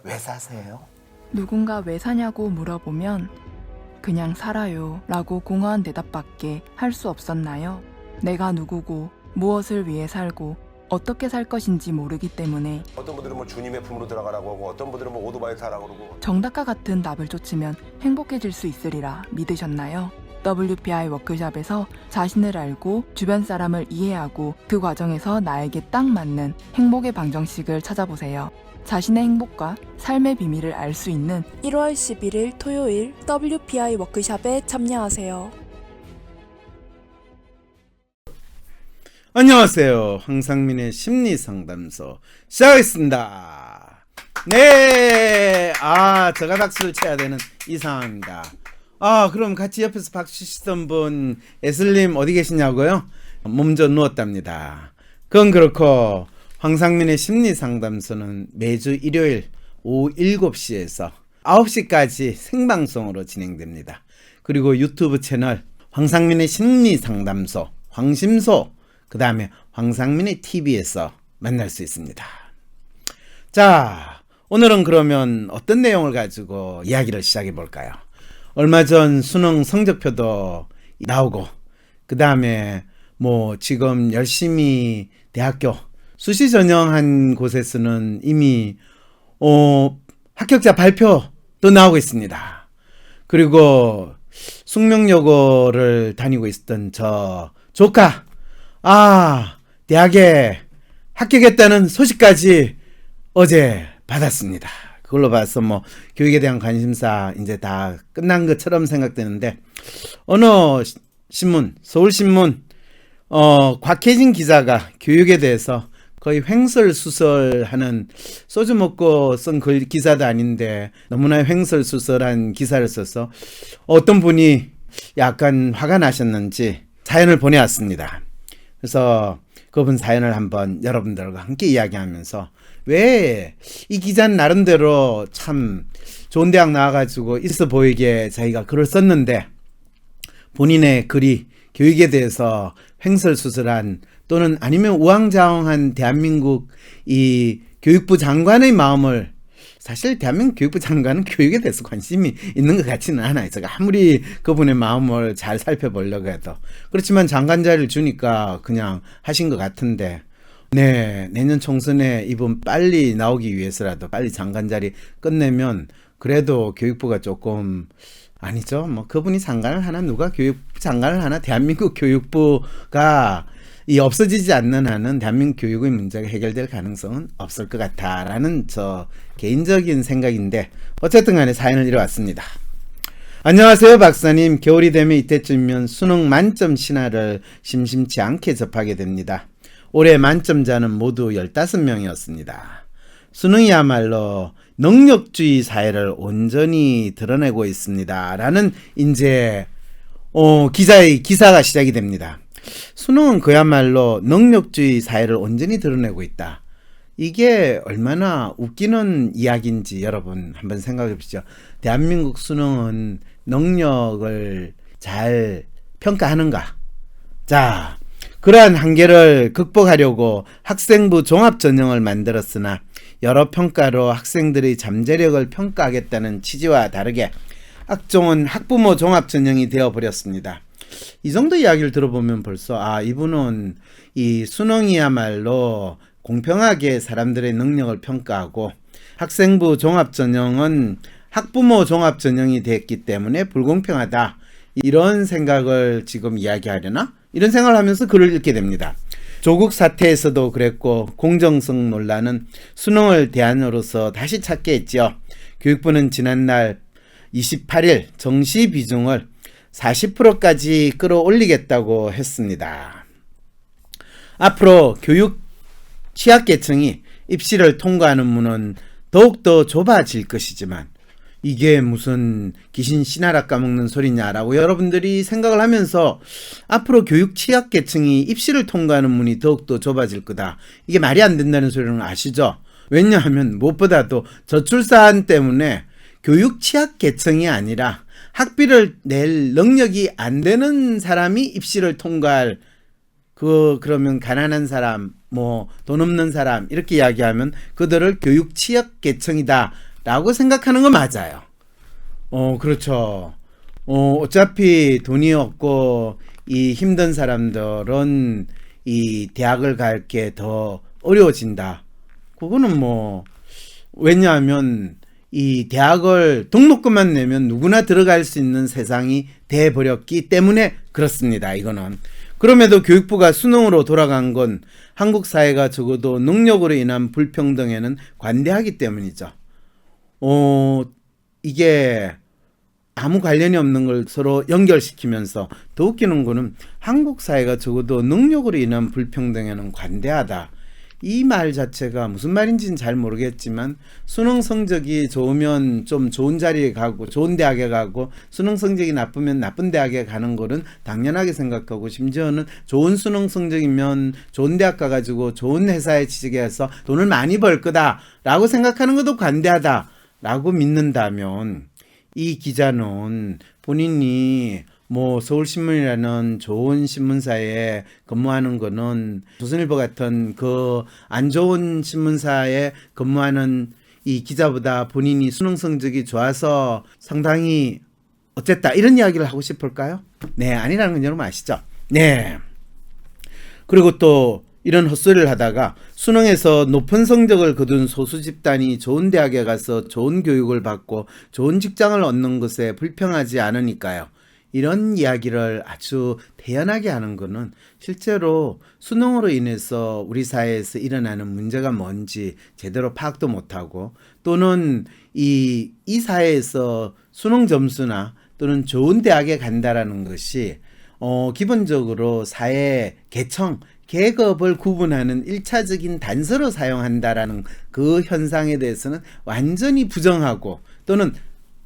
왜 사세요? 누군가 왜 사냐고 물어보면 그냥 살아요 라고 공허한 대답밖에 할 수 없었나요? 내가 누구고 무엇을 위해 살고 어떻게 살 것인지 모르기 때문에 어떤 분들은 뭐 주님의 품으로 들어가라고 하고 어떤 분들은 뭐 오토바이 타라고 그러고 정답과 같은 답을 쫓으면 행복해질 수 있으리라 믿으셨나요? WPI 워크숍에서 자신을 알고 주변 사람을 이해하고 그 과정에서 나에게 딱 맞는 행복의 방정식을 찾아보세요. 자신의 행복과 삶의 비밀을 알 수 있는 1월 11일 토요일 WPI 워크숍에 참여하세요. 안녕하세요. 황상민의 심리상담소 시작하겠습니다. 네, 제가 박수를 쳐야 되는 이 상황입니다. 그럼 같이 옆에서 박수 치시던 분 에슬님 어디 계시냐고요? 몸져 누웠답니다. 그건 그렇고 황상민의 심리상담소는 매주 일요일 오후 7시에서 9시까지 생방송으로 진행됩니다. 그리고 유튜브 채널 황상민의 심리상담소 황심소 그 다음에 황상민의 TV에서 만날 수 있습니다. 자, 오늘은 그러면 어떤 내용을 가지고 이야기를 시작해 볼까요? 얼마 전 수능 성적표도 나오고 그 다음에 뭐 지금 열심히 대학교 수시 전형한 곳에서는 이미 합격자 발표도 나오고 있습니다. 그리고 숙명여고를 다니고 있었던 저 조카 대학에 합격했다는 소식까지 어제 받았습니다. 그걸로 봐서 뭐 교육에 대한 관심사 이제 다 끝난 것처럼 생각되는데 어느 신문, 서울신문 곽혜진 기자가 교육에 대해서 거의 횡설수설하는 소주 먹고 쓴 기사도 아닌데 너무나 횡설수설한 기사를 써서 어떤 분이 약간 화가 나셨는지 사연을 보내왔습니다. 그래서 그분 사연을 한번 여러분들과 함께 이야기하면서 왜 이 기자는 나름대로 참 좋은 대학 나와가지고 있어 보이게 자기가 글을 썼는데 본인의 글이 교육에 대해서 횡설수설한 또는 아니면 우왕좌왕한 대한민국 이 교육부 장관의 마음을 사실 대한민국 교육부 장관은 교육에 대해서 관심이 있는 것 같지는 않아요. 제가 아무리 그분의 마음을 잘 살펴보려고 해도. 그렇지만 장관 자리를 주니까 그냥 하신 것 같은데 네, 내년 총선에 이분 빨리 나오기 위해서라도 빨리 장관 자리 끝내면 그래도 교육부가 조금 아니죠. 뭐 그분이 장관을 하나 누가 교육부 장관을 하나 대한민국 교육부가 이 없어지지 않는 한은 대한민국 교육의 문제가 해결될 가능성은 없을 것 같다라는 저 개인적인 생각인데 어쨌든 간에 사연을 이뤄왔습니다. 안녕하세요 박사님. 겨울이 되면 이때쯤이면 수능 만점 신화를 심심치 않게 접하게 됩니다. 올해 만점자는 모두 15명이었습니다. 수능이야말로 능력주의 사회를 온전히 드러내고 있습니다. 라는 이제 기자의 기사가 시작이 됩니다. 수능은 그야말로 능력주의 사회를 온전히 드러내고 있다. 이게 얼마나 웃기는 이야기인지 여러분 한번 생각해 보시죠. 대한민국 수능은 능력을 잘 평가하는가? 자, 그러한 한계를 극복하려고 학생부 종합전형을 만들었으나 여러 평가로 학생들의 잠재력을 평가하겠다는 취지와 다르게 학종은 학부모 종합전형이 되어버렸습니다. 이 정도 이야기를 들어보면 벌써 이분은 이 수능이야말로 공평하게 사람들의 능력을 평가하고 학생부 종합전형은 학부모 종합전형이 됐기 때문에 불공평하다. 이런 생각을 지금 이야기하려나? 이런 생각을 하면서 글을 읽게 됩니다. 조국 사태에서도 그랬고 공정성 논란은 수능을 대안으로서 다시 찾게 했죠. 교육부는 지난날 28일 정시 비중을 40%까지 끌어올리겠다고 했습니다. 앞으로 교육 취약계층이 입시를 통과하는 문은 더욱더 좁아질 것이지만 이게 무슨 귀신 씨나라 까먹는 소리냐라고 여러분들이 생각을 하면서 앞으로 교육 취약계층이 입시를 통과하는 문이 더욱더 좁아질 거다. 이게 말이 안 된다는 소리는 아시죠? 왜냐하면 무엇보다도 저출산 때문에 교육 취약계층이 아니라 학비를 낼 능력이 안 되는 사람이 입시를 통과할 그러면 가난한 사람, 돈 없는 사람 이렇게 이야기하면 그들을 교육 취약계층이다 라고 생각하는 건 맞아요. 그렇죠. 어차피 돈이 없고 이 힘든 사람들은 이 대학을 갈 게 더 어려워진다. 그거는 뭐 왜냐하면 이 대학을 등록금만 내면 누구나 들어갈 수 있는 세상이 돼버렸기 때문에 그렇습니다. 이거는. 그럼에도 교육부가 수능으로 돌아간 건 한국 사회가 적어도 능력으로 인한 불평등에는 관대하기 때문이죠. 이게 아무 관련이 없는 걸 서로 연결시키면서 더 웃기는 거는 한국 사회가 적어도 능력으로 인한 불평등에는 관대하다. 이 말 자체가 무슨 말인지는 잘 모르겠지만 수능 성적이 좋으면 좀 좋은 자리에 가고 좋은 대학에 가고 수능 성적이 나쁘면 나쁜 대학에 가는 거는 당연하게 생각하고 심지어는 좋은 수능 성적이면 좋은 대학 가가지고 좋은 회사에 취직해서 돈을 많이 벌 거다라고 생각하는 것도 관대하다라고 믿는다면 이 기자는 본인이 뭐 서울신문이라는 좋은 신문사에 근무하는 거는 조선일보 같은 그 안 좋은 신문사에 근무하는 이 기자보다 본인이 수능 성적이 좋아서 상당히 어쨌다 이런 이야기를 하고 싶을까요? 네, 아니라는 건 여러분 아시죠? 네. 그리고 또 이런 헛소리를 하다가 수능에서 높은 성적을 거둔 소수 집단이 좋은 대학에 가서 좋은 교육을 받고 좋은 직장을 얻는 것에 불평하지 않으니까요. 이런 이야기를 아주 태연하게 하는 것은 실제로 수능으로 인해서 우리 사회에서 일어나는 문제가 뭔지 제대로 파악도 못하고 또는 이 사회에서 수능 점수나 또는 좋은 대학에 간다라는 것이 기본적으로 사회 계층 계급을 구분하는 1차적인 단서로 사용한다라는 그 현상에 대해서는 완전히 부정하고 또는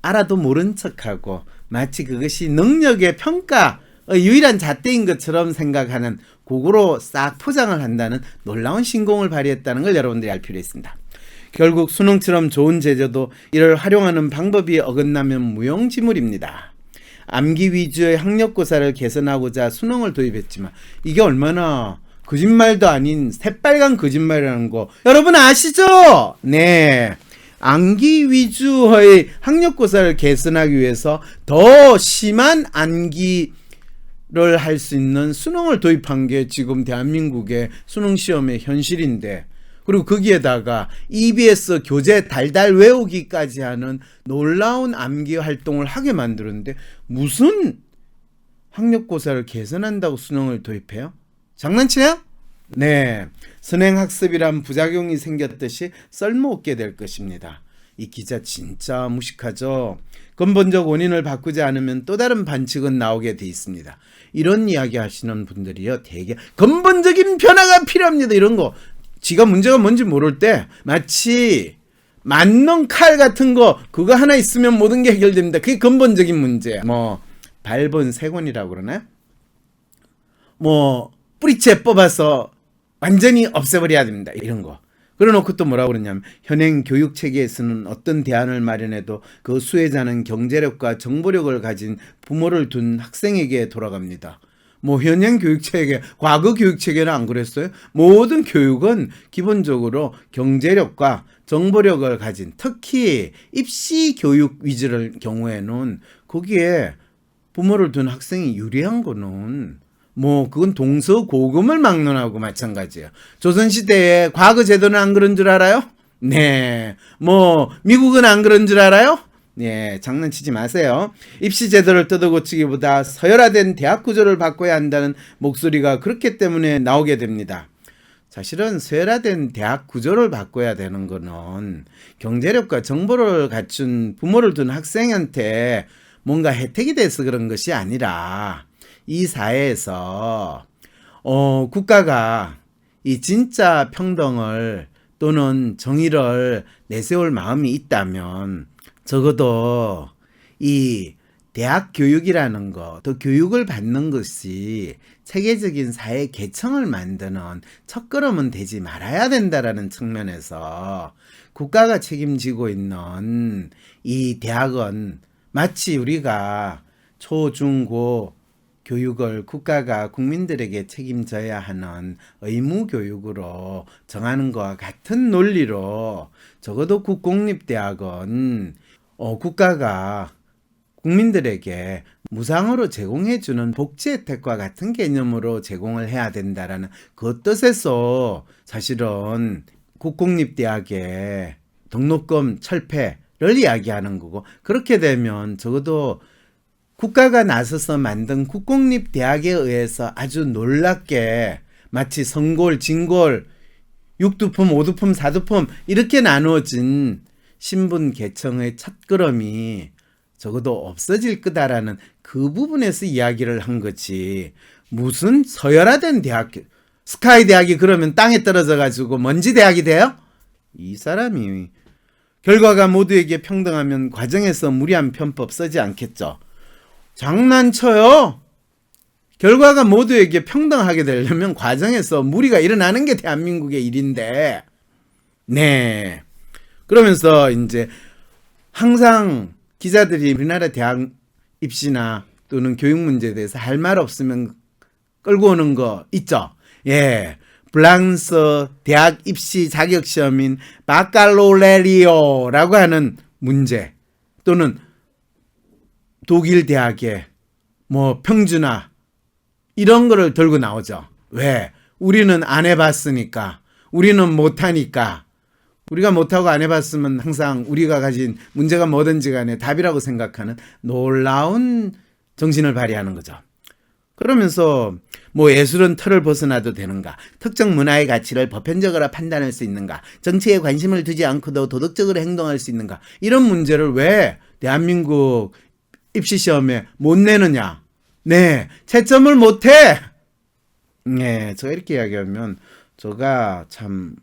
알아도 모른 척하고 마치 그것이 능력의 평가 유일한 잣대인 것처럼 생각하는 그거로 싹 포장을 한다는 놀라운 신공을 발휘했다는 걸 여러분들이 알 필요가 있습니다. 결국 수능처럼 좋은 제도도 이를 활용하는 방법이 어긋나면 무용지물입니다. 암기 위주의 학력고사를 개선하고자 수능을 도입했지만 이게 얼마나 거짓말도 아닌 새빨간 거짓말이라는 거 여러분 아시죠? 네. 암기 위주의 학력고사를 개선하기 위해서 더 심한 암기를 할 수 있는 수능을 도입한 게 지금 대한민국의 수능시험의 현실인데 그리고 거기에다가 EBS 교재 달달 외우기까지 하는 놀라운 암기 활동을 하게 만드는데 무슨 학력고사를 개선한다고 수능을 도입해요? 장난치냐? 네, 선행학습이란 부작용이 생겼듯이 쓸모없게 될 것입니다. 이 기자 진짜 무식하죠? 근본적 원인을 바꾸지 않으면 또 다른 반칙은 나오게 돼 있습니다. 이런 이야기 하시는 분들이요 되게 근본적인 변화가 필요합니다. 이런 거 지가 문제가 뭔지 모를 때 마치 맞는 칼 같은 거 그거 하나 있으면 모든 게 해결됩니다. 그게 근본적인 문제야. 뭐 밟은 세곤이라고 그러나요? 뭐 뿌리채 뽑아서 완전히 없애버려야 됩니다. 이런 거. 그래놓고 또 뭐라고 그러냐면 현행 교육체계에서는 어떤 대안을 마련해도 그 수혜자는 경제력과 정보력을 가진 부모를 둔 학생에게 돌아갑니다. 뭐 현행 교육체계, 과거 교육체계는 안 그랬어요? 모든 교육은 기본적으로 경제력과 정보력을 가진 특히 입시 교육 위주의 경우에는 거기에 부모를 둔 학생이 유리한 거는 뭐 그건 동서고금을 막론하고 마찬가지예요. 조선시대에 과거 제도는 안 그런 줄 알아요? 네. 뭐 미국은 안 그런 줄 알아요? 네, 장난치지 마세요. 입시 제도를 뜯어고치기보다 서열화된 대학 구조를 바꿔야 한다는 목소리가 그렇기 때문에 나오게 됩니다. 사실은 서열화된 대학 구조를 바꿔야 되는 거는 경제력과 정보를 갖춘 부모를 둔 학생한테 뭔가 혜택이 돼서 그런 것이 아니라 이 사회에서 국가가 이 진짜 평등을 또는 정의를 내세울 마음이 있다면 적어도 이 대학 교육이라는 거, 또 교육을 받는 것이 체계적인 사회 계층을 만드는 첫걸음은 되지 말아야 된다라는 측면에서 국가가 책임지고 있는 이 대학은 마치 우리가 초, 중, 고 교육을 국가가 국민들에게 책임져야 하는 의무 교육으로 정하는 것과 같은 논리로 적어도 국공립대학은 국가가 국민들에게 무상으로 제공해주는 복지 혜택과 같은 개념으로 제공을 해야 된다라는 그 뜻에서 사실은 국공립대학의 등록금 철폐를 이야기하는 거고, 그렇게 되면 적어도 국가가 나서서 만든 국공립대학에 의해서 아주 놀랍게 마치 성골, 진골, 육두품, 오두품, 사두품 이렇게 나누어진 신분 계층의 첫걸음이 적어도 없어질 거다라는 그 부분에서 이야기를 한 거지. 무슨 서열화된 대학교, 스카이 대학이 그러면 땅에 떨어져 가지고 먼지 대학이 돼요? 이 사람이 결과가 모두에게 평등하면 과정에서 무리한 편법 쓰지 않겠죠. 장난쳐요? 결과가 모두에게 평등하게 되려면 과정에서 무리가 일어나는 게 대한민국의 일인데, 네. 그러면서 이제 항상 기자들이 우리나라 대학 입시나 또는 교육 문제에 대해서 할 말 없으면 끌고 오는 거 있죠. 예. 프랑스 대학 입시 자격 시험인 바칼로레리오라고 하는 문제, 또는 독일 대학의 뭐 평준화 이런 거를 들고 나오죠. 왜? 우리는 안 해봤으니까, 우리는 못하니까. 우리가 못하고 안 해봤으면 항상 우리가 가진 문제가 뭐든지 간에 답이라고 생각하는 놀라운 정신을 발휘하는 거죠. 그러면서 뭐 예술은 틀을 벗어나도 되는가, 특정 문화의 가치를 보편적으로 판단할 수 있는가, 정치에 관심을 두지 않고도 도덕적으로 행동할 수 있는가, 이런 문제를 왜 대한민국 입시시험에 못 내느냐. 네, 채점을 못해. 네, 제가 이렇게 이야기하면 제가 참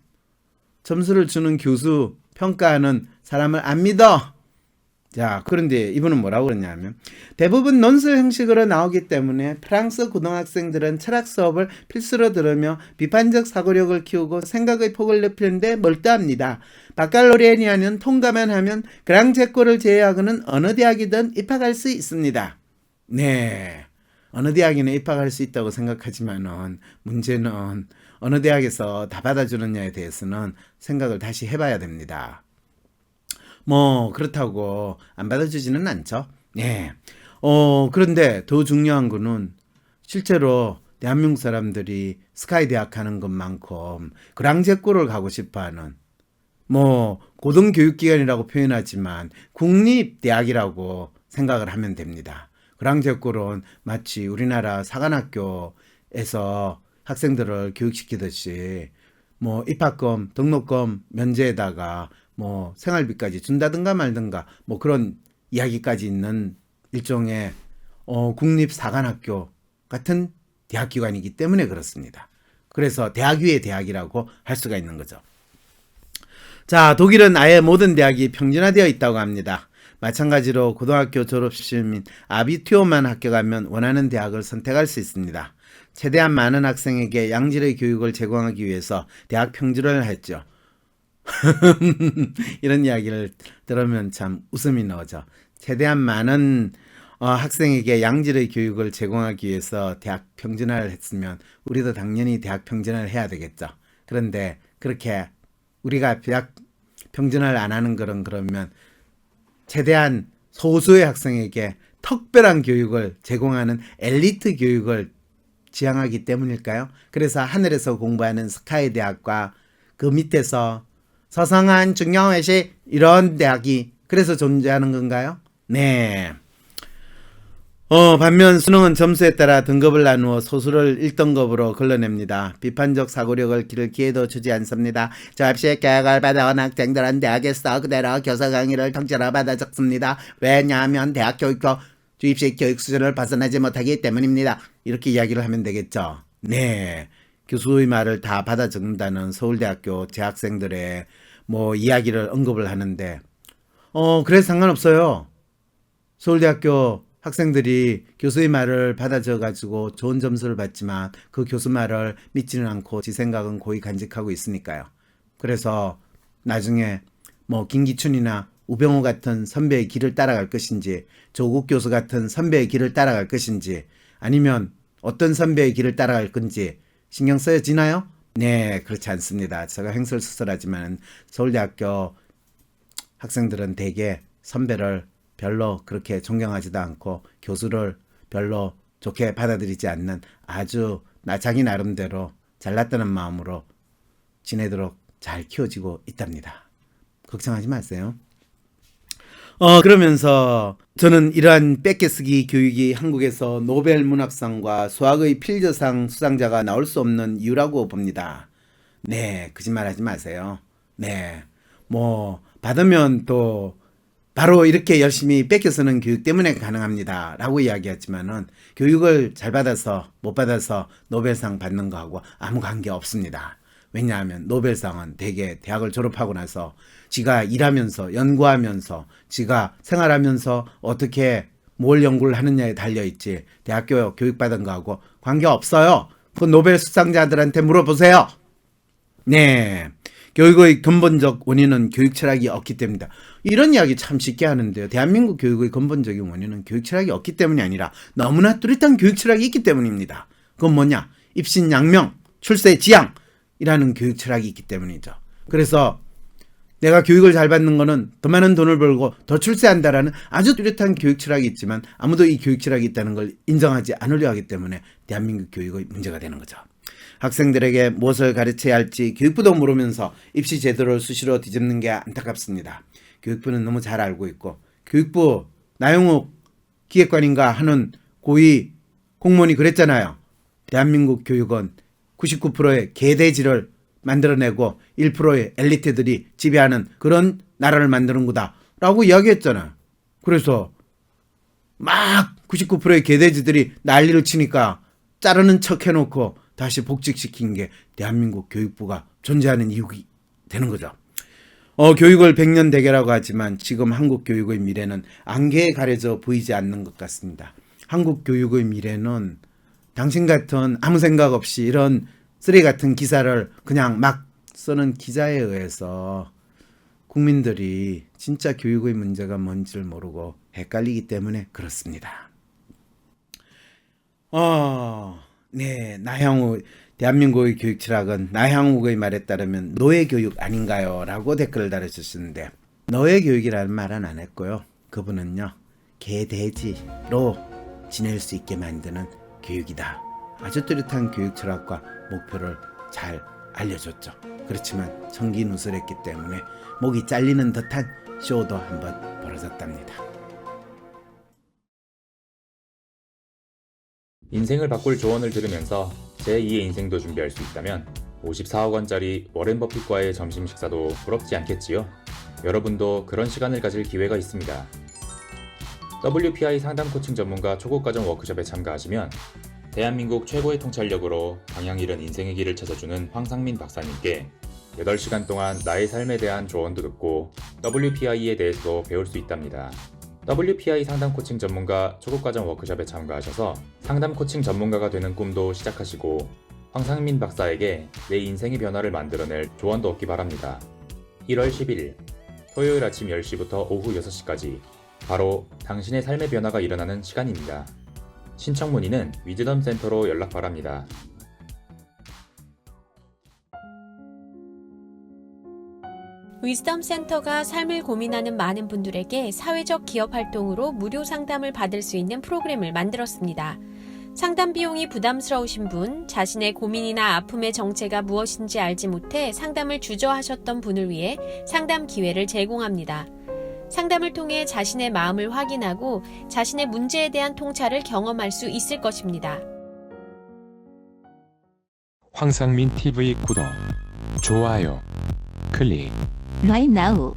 점수를 주는 교수, 평가하는 사람을 안 믿어. 자, 그런데 이분은 뭐라고 그러냐면, 대부분 논술 형식으로 나오기 때문에 프랑스 고등학생들은 철학 수업을 필수로 들으며 비판적 사고력을 키우고 생각의 폭을 넓히는데 몰두합니다. 바칼로레아니아는 통과만 하면 그랑제코를 제외하고는 어느 대학이든 입학할 수 있습니다. 네, 어느 대학이나 입학할 수 있다고 생각하지만은 문제는 어느 대학에서 다 받아주느냐에 대해서는 생각을 다시 해봐야 됩니다. 뭐 그렇다고 안 받아주지는 않죠. 예. 그런데 더 중요한 거는 실제로 대한민국 사람들이 스카이 대학 하는 것만큼 그랑제코를 가고 싶어하는, 뭐 고등교육기관이라고 표현하지만 국립대학이라고 생각을 하면 됩니다. 그랑제코는 마치 우리나라 사관학교에서 학생들을 교육시키듯이 뭐 입학금, 등록금 면제에다가 뭐 생활비까지 준다든가 말든가 뭐 그런 이야기까지 있는 일종의 국립사관학교 같은 대학기관이기 때문에 그렇습니다. 그래서 대학 위의 대학이라고 할 수가 있는 거죠. 자, 독일은 아예 모든 대학이 평준화되어 있다고 합니다. 마찬가지로 고등학교 졸업시험인 아비투어만 합격하면 원하는 대학을 선택할 수 있습니다. 최대한 많은 학생에게 양질의 교육을 제공하기 위해서 대학 평준화를 했죠. 이런 이야기를 들으면 참 웃음이 나오죠. 최대한 많은 학생에게 양질의 교육을 제공하기 위해서 대학 평준화를 했으면 우리도 당연히 대학 평준화를 해야 되겠죠. 그런데 그렇게 우리가 대학 평준화를 안 하는 거는 그러면 최대한 소수의 학생에게 특별한 교육을 제공하는 엘리트 교육을 지향하기 때문일까요? 그래서 하늘에서 공부하는 스카이 대학과 그 밑에서 서성한 중경외시 이런 대학이 그래서 존재하는 건가요? 네. 반면 수능은 점수에 따라 등급을 나누어 소수를 1등급으로 걸러냅니다. 비판적 사고력을 기를 기회도 주지 않습니다. 졸업식 교육을 받아온 학생들은 대학에서 그대로 교사 강의를 통째로 받아 적습니다. 왜냐하면 대학 교육도 주입식 교육 수준을 벗어나지 못하기 때문입니다. 이렇게 이야기를 하면 되겠죠. 네. 교수의 말을 다 받아 적는다는 서울대학교 재학생들의 뭐 이야기를 언급을 하는데, 그래서 상관없어요. 서울대학교 학생들이 교수의 말을 받아 적어가지고 좋은 점수를 받지만 그 교수 말을 믿지는 않고 지 생각은 고이 간직하고 있으니까요. 그래서 나중에 뭐 김기춘이나 우병우 같은 선배의 길을 따라갈 것인지, 조국 교수 같은 선배의 길을 따라갈 것인지, 아니면 어떤 선배의 길을 따라갈 건지 신경 써지나요? 네, 그렇지 않습니다. 제가 횡설수설하지만 서울대학교 학생들은 대개 선배를 별로 그렇게 존경하지도 않고 교수를 별로 좋게 받아들이지 않는 아주 자기 나름대로 잘났다는 마음으로 지내도록 잘 키워지고 있답니다. 걱정하지 마세요. 그러면서 저는 이러한 뺏겨쓰기 교육이 한국에서 노벨 문학상과 수학의 필저상 수상자가 나올 수 없는 이유라고 봅니다. 네, 거짓말하지 마세요. 네, 뭐 받으면 또 바로 이렇게 열심히 뺏겨쓰는 교육 때문에 가능합니다 라고 이야기했지만은 교육을 잘 받아서 못 받아서 노벨상 받는 거하고 아무 관계 없습니다. 왜냐하면 노벨상은 대개 대학을 졸업하고 나서 지가 일하면서 연구하면서 지가 생활하면서 어떻게 뭘 연구를 하느냐에 달려있지 대학교 교육받은 거하고 관계없어요. 그 노벨 수상자들한테 물어보세요. 네, 교육의 근본적 원인은 교육 철학이 없기 때문이다. 이런 이야기 참 쉽게 하는데요. 대한민국 교육의 근본적인 원인은 교육 철학이 없기 때문이 아니라 너무나 뚜렷한 교육 철학이 있기 때문입니다. 그건 뭐냐? 입신양명, 출세지향이라는 교육 철학이 있기 때문이죠. 그래서 내가 교육을 잘 받는 거는 더 많은 돈을 벌고 더 출세한다라는 아주 뚜렷한 교육 철학이 있지만 아무도 이 교육 철학이 있다는 걸 인정하지 않으려 하기 때문에 대한민국 교육의 문제가 되는 거죠. 학생들에게 무엇을 가르쳐야 할지 교육부도 모르면서 입시 제도를 수시로 뒤집는 게 안타깝습니다. 교육부는 너무 잘 알고 있고 교육부 나영욱 기획관인가 하는 고위 공무원이 그랬잖아요. 대한민국 교육은 99%의 개돼지를 만들어내고 1%의 엘리트들이 지배하는 그런 나라를 만드는 거다 라고 이야기했잖아요. 그래서 막 99%의 개돼지들이 난리를 치니까 자르는 척 해놓고 다시 복직시킨 게 대한민국 교육부가 존재하는 이유가 되는 거죠. 교육을 100년 대계라고 하지만 지금 한국 교육의 미래는 안개에 가려져 보이지 않는 것 같습니다. 한국 교육의 미래는 당신 같은 아무 생각 없이 이런 쓰레기 같은 기사를 그냥 막 쓰는 기자에 의해서 국민들이 진짜 교육의 문제가 뭔지를 모르고 헷갈리기 때문에 그렇습니다. 네, 나향욱 대한민국의 교육 철학은 나향욱의 말에 따르면 노예교육 아닌가요? 라고 댓글을 달아주셨는데 노예교육이라는 말은 안 했고요. 그분은요, 개돼지로 지낼 수 있게 만드는 교육이다. 아주 뚜렷한 교육 철학과 목표를 잘 알려줬죠. 그렇지만 청기누설했기 때문에 목이 잘리는 듯한 쇼도 한번 벌어졌답니다. 인생을 바꿀 조언을 들으면서 제2의 인생도 준비할 수 있다면 54억 원짜리 워렌 버핏과의 점심 식사도 부럽지 않겠지요? 여러분도 그런 시간을 가질 기회가 있습니다. WPI 상담 코칭 전문가 초급과정 워크숍에 참가하시면 대한민국 최고의 통찰력으로 방향 잃은 인생의 길을 찾아주는 황상민 박사님께 8시간 동안 나의 삶에 대한 조언도 듣고 WPI에 대해서도 배울 수 있답니다. WPI 상담 코칭 전문가 초급과정 워크숍에 참가하셔서 상담 코칭 전문가가 되는 꿈도 시작하시고 황상민 박사에게 내 인생의 변화를 만들어낼 조언도 얻기 바랍니다. 1월 10일 토요일 아침 10시부터 오후 6시까지 바로 당신의 삶의 변화가 일어나는 시간입니다. 신청 문의는 위즈덤 센터로 연락 바랍니다. 위즈덤 센터가 삶을 고민하는 많은 분들에게 사회적 기업 활동으로 무료 상담을 받을 수 있는 프로그램을 만들었습니다. 상담 비용이 부담스러우신 분, 자신의 고민이나 아픔의 정체가 무엇인지 알지 못해 상담을 주저하셨던 분을 위해 상담 기회를 제공합니다. 상담을 통해 자신의 마음을 확인하고 자신의 문제에 대한 통찰을 경험할 수 있을 것입니다. 황상민 TV 구독, 좋아요, 클릭. Right now.